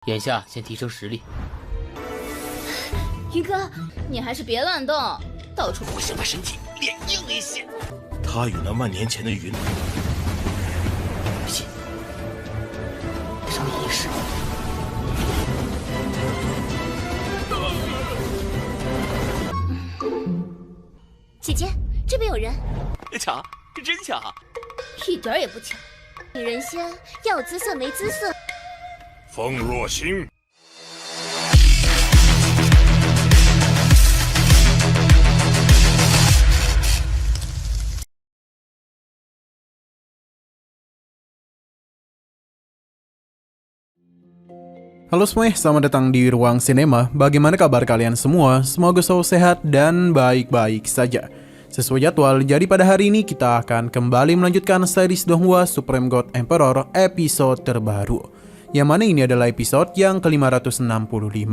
眼下先提升实力。云哥，你还是别乱动，到处我想把身体练硬一些。他与那万年前的云，不信，上仪式。姐姐，这边有人，巧，真巧。一点儿也不巧。女人仙要姿色没姿色。风若星。Halo semuanya, selamat datang di Ruang Sinema. Bagaimana kabar kalian semua? Semoga selalu sehat dan baik-baik saja. Sesuai jadwal, jadi pada hari ini kita akan kembali melanjutkan series Donghua Supreme God Emperor episode terbaru. Yang mana ini adalah episode yang ke-565.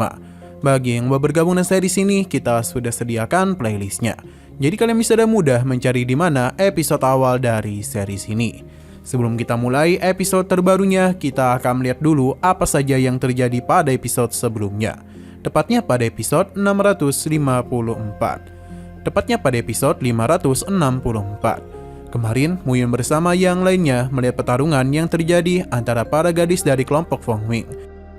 Bagi yang mau bergabung dengan series ini, kita sudah sediakan playlistnya. Jadi kalian bisa dengan mudah mencari di mana episode awal dari series ini. Sebelum kita mulai episode terbarunya, kita akan melihat dulu apa saja yang terjadi pada episode sebelumnya. Tepatnya pada episode 654. Tepatnya pada episode 564. Kemarin, Muyun bersama yang lainnya melihat pertarungan yang terjadi antara para gadis dari kelompok Fengming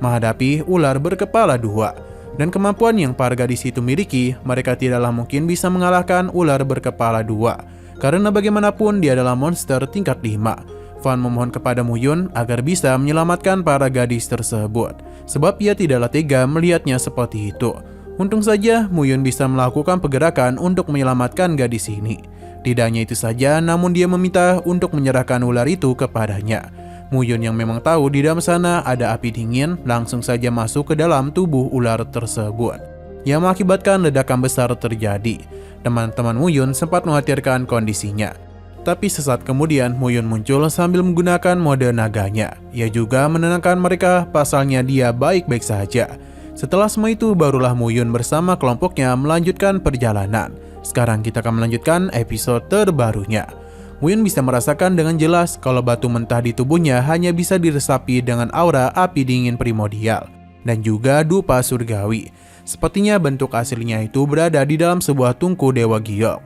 menghadapi ular berkepala dua. Dan kemampuan yang para gadis itu miliki, mereka tidaklah mungkin bisa mengalahkan ular berkepala dua. Karena bagaimanapun dia adalah monster tingkat 5. Fan memohon kepada Muyun agar bisa menyelamatkan para gadis tersebut, sebab ia tidaklah tega melihatnya seperti itu. Untung saja Muyun bisa melakukan pergerakan untuk menyelamatkan gadis ini. Tidak hanya itu saja, namun dia meminta untuk menyerahkan ular itu kepadanya. Muyun yang memang tahu di dalam sana ada api dingin langsung saja masuk ke dalam tubuh ular tersebut, yang mengakibatkan ledakan besar terjadi. Teman-teman Muyun sempat mengkhawatirkan kondisinya. Tapi sesaat kemudian Muyun muncul sambil menggunakan mode naganya. Ia juga menenangkan mereka, pasalnya dia baik-baik saja. Setelah semua itu barulah Muyun bersama kelompoknya melanjutkan perjalanan. Sekarang kita akan melanjutkan episode terbarunya. Muyun bisa merasakan dengan jelas kalau batu mentah di tubuhnya hanya bisa diresapi dengan aura api dingin primordial dan juga dupa surgawi. Sepertinya bentuk aslinya itu berada di dalam sebuah tungku Dewa Giok.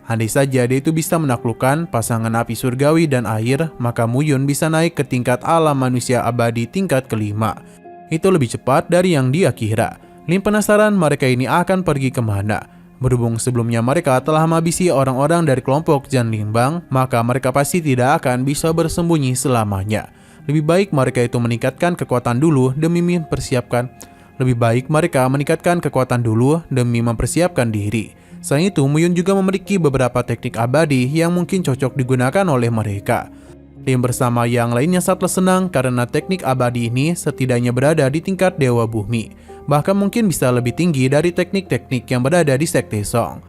Andai saja dia itu bisa menaklukkan pasangan api surgawi dan air, maka Muyun bisa naik ke tingkat alam manusia abadi tingkat kelima. Itu lebih cepat dari yang dia kira. Lin penasaran mereka ini akan pergi kemana. Berhubung sebelumnya mereka telah menghabisi orang-orang dari kelompok Janlingbang, maka mereka pasti tidak akan bisa bersembunyi selamanya. Lebih baik mereka itu meningkatkan kekuatan dulu demi mempersiapkan diri. Selain itu, Muyun juga memiliki beberapa teknik abadi yang mungkin cocok digunakan oleh mereka. Lim bersama yang lainnya sangatlah senang karena teknik abadi ini setidaknya berada di tingkat Dewa Bumi. Bahkan mungkin bisa lebih tinggi dari teknik-teknik yang berada di Sekte Song.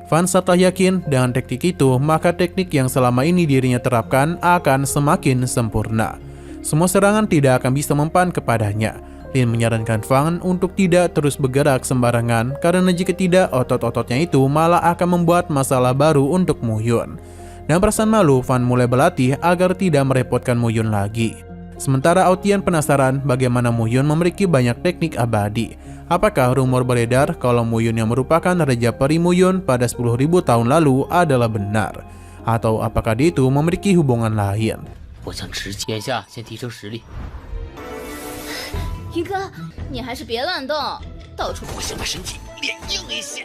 Fan sangatlah yakin dengan teknik itu, maka teknik yang selama ini dirinya terapkan akan semakin sempurna. Semua serangan tidak akan bisa mempan kepadanya. Lin menyarankan Fan untuk tidak terus bergerak sembarangan karena jika tidak otot-ototnya itu malah akan membuat masalah baru untuk Muyun. Dan perasaan malu, Fan mulai berlatih agar tidak merepotkan Muyun lagi. Sementara Aotian penasaran bagaimana Muyun memiliki banyak teknik abadi. Apakah rumor beredar kalau Muyun yang merupakan Raja Peri Muyun pada 10.000 tahun lalu adalah benar? Atau apakah dia itu memiliki hubungan lain? 我将直接眼下先提升实力。云哥，你还是别乱动，到处我想把身体练硬一些。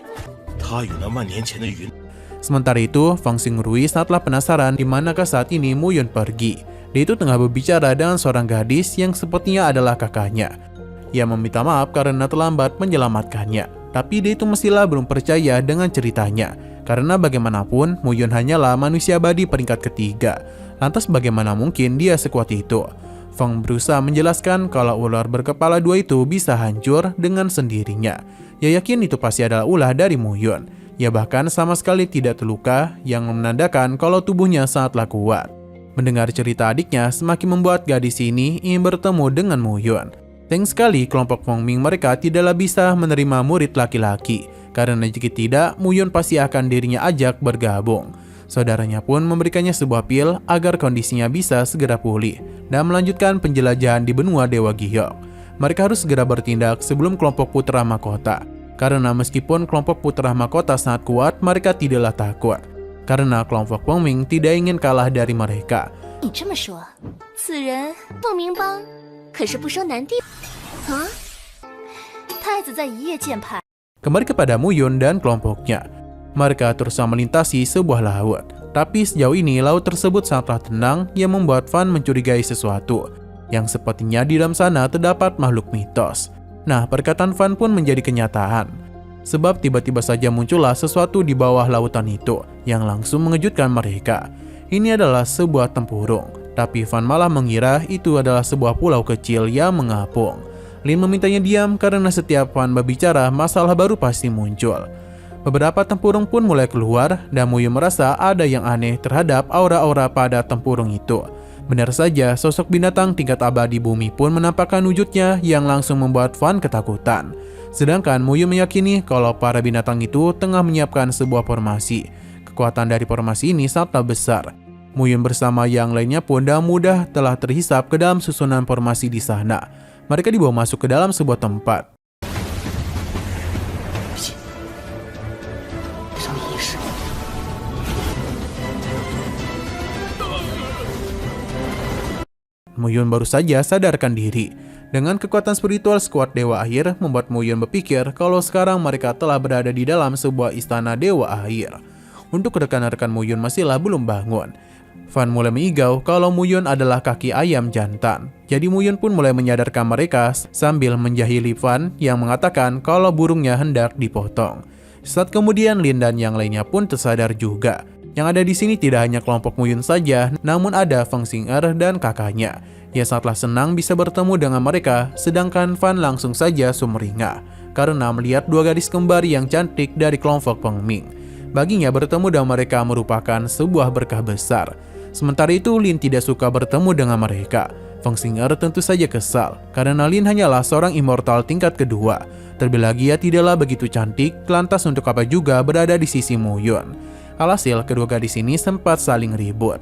他与那万年前的云。 Sementara itu, Fang Xingrui sangatlah penasaran di manakah saat ini Muyun pergi. Dia itu tengah berbicara dengan seorang gadis yang sepertinya adalah kakaknya. Ia meminta maaf karena terlambat menyelamatkannya. Tapi dia itu mestilah belum percaya dengan ceritanya. Karena bagaimanapun, Muyun hanyalah manusia abadi peringkat ketiga. Lantas bagaimana mungkin dia sekuat itu? Fang berusaha menjelaskan kalau ular berkepala dua itu bisa hancur dengan sendirinya. Ia yakin itu pasti adalah ulah dari Muyun. Ia bahkan sama sekali tidak terluka, yang menandakan kalau tubuhnya sangatlah kuat. Mendengar cerita adiknya semakin membuat gadis ini ingin bertemu dengan Muyun. Sayang sekali kelompok Fengming mereka tidaklah bisa menerima murid laki-laki, karena jika tidak, Muyun pasti akan dirinya ajak bergabung. Saudaranya pun memberikannya sebuah pil agar kondisinya bisa segera pulih dan melanjutkan penjelajahan di benua Dewa Giok. mereka harus segera bertindak sebelum kelompok Putra Mahkota. Karena meskipun kelompok Putra Mahkota sangat kuat, mereka tidaklah takut. Karena kelompok Fengming tidak ingin kalah dari mereka. 你这么说，此人凤鸣帮可是不收南地啊？太子在一夜剑派。 Kembali kepada Muyun dan kelompoknya. Mereka terus melintasi sebuah laut. Tapi sejauh ini laut tersebut sangatlah tenang yang membuat Fan mencurigai sesuatu. Yang sepertinya di dalam sana terdapat makhluk mitos. Nah, perkataan Fan pun menjadi kenyataan. Sebab tiba-tiba saja muncullah sesuatu di bawah lautan itu yang langsung mengejutkan mereka. Ini adalah sebuah tempurung. Tapi Fan malah mengira itu adalah sebuah pulau kecil yang mengapung. Lin memintanya diam karena setiap Fan berbicara, masalah baru pasti muncul. Beberapa tempurung pun mulai keluar dan Muyun merasa ada yang aneh terhadap aura-aura pada tempurung itu. Benar saja, sosok binatang tingkat abadi bumi pun menampakkan wujudnya yang langsung membuat Fan ketakutan. Sedangkan Muyun meyakini kalau para binatang itu tengah menyiapkan sebuah formasi. Kekuatan dari formasi ini sangatlah besar. Muyun bersama yang lainnya pun dengan mudah telah terhisap ke dalam susunan formasi di sana. Mereka dibawa masuk ke dalam sebuah tempat. Muyun baru saja sadarkan diri. Dengan kekuatan spiritual skuad Dewa Air membuat Muyun berpikir kalau sekarang mereka telah berada di dalam sebuah istana Dewa Air. Untuk rekan-rekan Muyun masihlah belum bangun. Fan mulai mengigau kalau Muyun adalah kaki ayam jantan. Jadi Muyun pun mulai menyadarkan mereka sambil menjahili Fan yang mengatakan kalau burungnya hendak dipotong. Saat kemudian Lin dan yang lainnya pun tersadar juga. Yang ada di sini tidak hanya kelompok Muyun saja, namun ada Feng Xing'er dan kakaknya. Ia sangatlah senang bisa bertemu dengan mereka, sedangkan Fan langsung saja sumringah karena melihat dua gadis kembar yang cantik dari kelompok Fengming. Baginya bertemu dengan mereka merupakan sebuah berkah besar. Sementara itu Lin tidak suka bertemu dengan mereka. Feng Xing'er tentu saja kesal karena Lin hanyalah seorang immortal tingkat kedua. Terlebih lagi ia tidaklah begitu cantik, lantas untuk apa juga berada di sisi Muyun. Alhasil kedua gadis ini sempat saling ribut.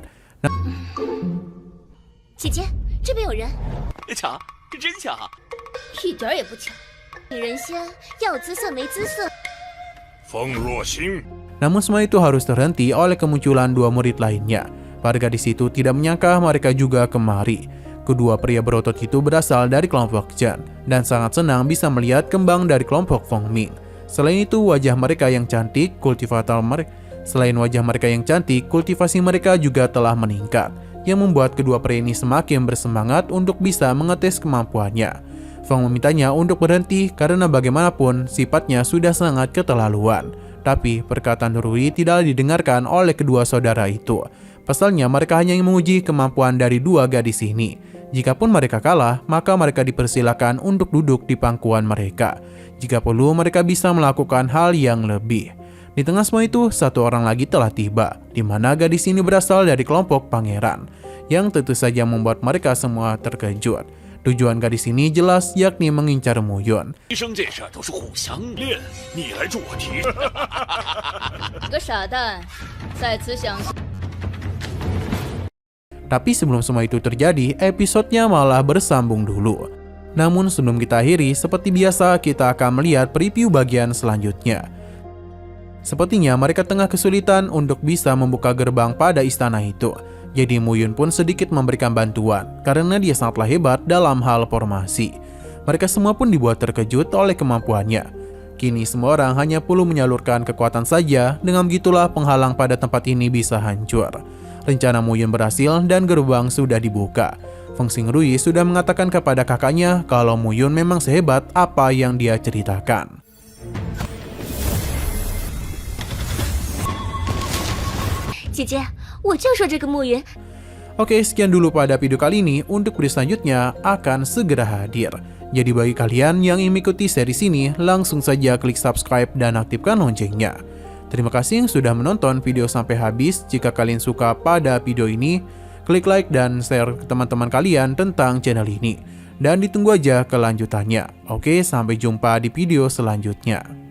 姐姐，这边有人，强，真强！一点也不强。女人仙要姿色没姿色， 风若星 Namun semua itu harus terhenti oleh kemunculan dua murid lainnya. Para gadis itu tidak menyangka mereka juga kemari. Kedua pria berotot itu berasal dari kelompok Chen dan sangat senang bisa melihat kembang dari kelompok Fengming. Selain itu wajah mereka yang cantik, kultivasi mereka juga telah meningkat, yang membuat kedua pria ini semakin bersemangat untuk bisa mengetes kemampuannya. Feng memintanya untuk berhenti karena bagaimanapun sifatnya sudah sangat keterlaluan. Tapi perkataan Rui tidak didengarkan oleh kedua saudara itu. Pasalnya mereka hanya ingin menguji kemampuan dari dua gadis ini. Jikapun mereka kalah, maka mereka dipersilakan untuk duduk di pangkuan mereka. Jika perlu, mereka bisa melakukan hal yang lebih. Di tengah semua itu, satu orang lagi telah tiba, di mana gadis ini berasal dari kelompok pangeran, yang tentu saja membuat mereka semua terkejut. Tujuan gadis ini jelas yakni mengincar Muyun. Tapi sebelum semua itu terjadi, episodenya malah bersambung dulu. Namun sebelum kita akhiri, seperti biasa kita akan melihat preview bagian selanjutnya. Sepertinya mereka tengah kesulitan untuk bisa membuka gerbang pada istana itu. Jadi Muyun pun sedikit memberikan bantuan karena dia sangatlah hebat dalam hal formasi. Mereka semua pun dibuat terkejut oleh kemampuannya. Kini semua orang hanya perlu menyalurkan kekuatan saja, dengan begitulah penghalang pada tempat ini bisa hancur. Rencana Muyun berhasil dan gerbang sudah dibuka. Feng Xingrui sudah mengatakan kepada kakaknya kalau Muyun memang sehebat apa yang dia ceritakan. Oke, sekian dulu pada video kali ini. Untuk video selanjutnya akan segera hadir. Jadi bagi kalian yang ingin mengikuti seri ini, langsung saja klik subscribe dan aktifkan loncengnya. Terima kasih yang sudah menonton video sampai habis. Jika kalian suka pada video ini, klik like dan share ke teman-teman kalian tentang channel ini. Dan ditunggu aja kelanjutannya. Oke, sampai jumpa di video selanjutnya.